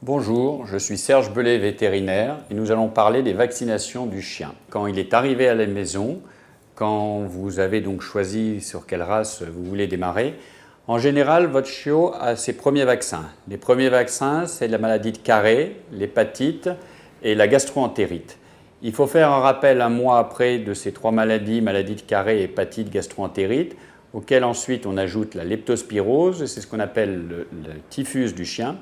Bonjour, je suis Serge Bellet, vétérinaire, et nous allons parler des vaccinations du chien. Quand il est arrivé à la maison, quand vous avez donc choisi sur quelle race vous voulez démarrer, en général, votre chiot a ses premiers vaccins. Les premiers vaccins, c'est la maladie de Carré, l'hépatite et la gastro-entérite. Il faut faire un rappel un mois après de ces trois maladies, maladie de Carré, hépatite, gastro-entérite, auxquelles ensuite on ajoute la leptospirose, c'est ce qu'on appelle le typhus du chien.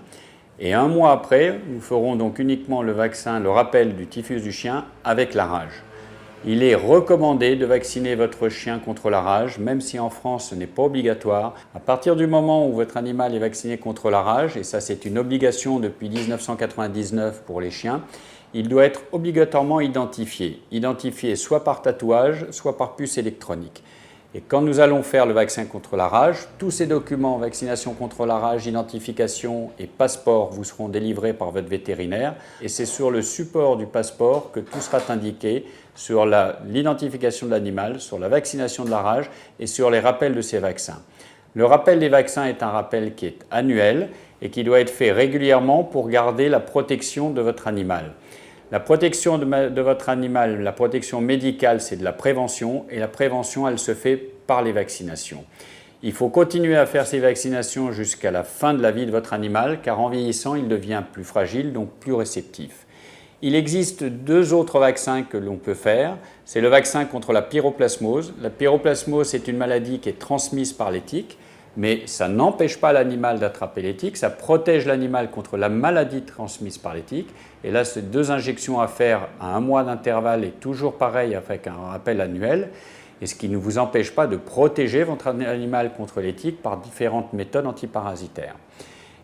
Et un mois après, nous ferons donc uniquement le rappel du typhus du chien avec la rage. Il est recommandé de vacciner votre chien contre la rage, même si en France ce n'est pas obligatoire. À partir du moment où votre animal est vacciné contre la rage, et ça c'est une obligation depuis 1999 pour les chiens, il doit être obligatoirement identifié. Identifié soit par tatouage, soit par puce électronique. Et quand nous allons faire le vaccin contre la rage, tous ces documents, vaccination contre la rage, identification et passeport, vous seront délivrés par votre vétérinaire. Et c'est sur le support du passeport que tout sera indiqué sur l'identification de l'animal, sur la vaccination de la rage et sur les rappels de ces vaccins. Le rappel des vaccins est un rappel qui est annuel et qui doit être fait régulièrement pour garder la protection de votre animal. La protection de votre animal, la protection médicale, c'est de la prévention et la prévention, elle se fait par les vaccinations. Il faut continuer à faire ces vaccinations jusqu'à la fin de la vie de votre animal car en vieillissant, il devient plus fragile, donc plus réceptif. Il existe deux autres vaccins que l'on peut faire. C'est le vaccin contre la pyroplasmose. La pyroplasmose, c'est une maladie qui est transmise par les tiques. Mais ça n'empêche pas l'animal d'attraper les tiques, ça protège l'animal contre la maladie transmise par les tiques. Et là, c'est deux injections à faire à un mois d'intervalle et toujours pareil avec un rappel annuel. Et ce qui ne vous empêche pas de protéger votre animal contre les tiques par différentes méthodes antiparasitaires.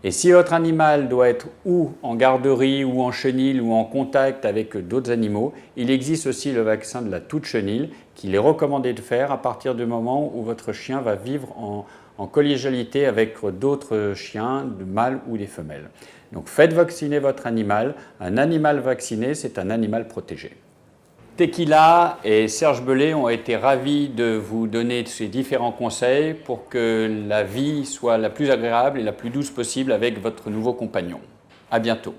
Et si votre animal doit être ou en garderie, ou en chenil, ou en contact avec d'autres animaux, il existe aussi le vaccin de la toux de chenil qu'il est recommandé de faire à partir du moment où votre chien va vivre en collégialité avec d'autres chiens, de mâles ou des femelles. Donc faites vacciner votre animal. Un animal vacciné, c'est un animal protégé. Tequila et Serge Bellet ont été ravis de vous donner ces différents conseils pour que la vie soit la plus agréable et la plus douce possible avec votre nouveau compagnon. À bientôt.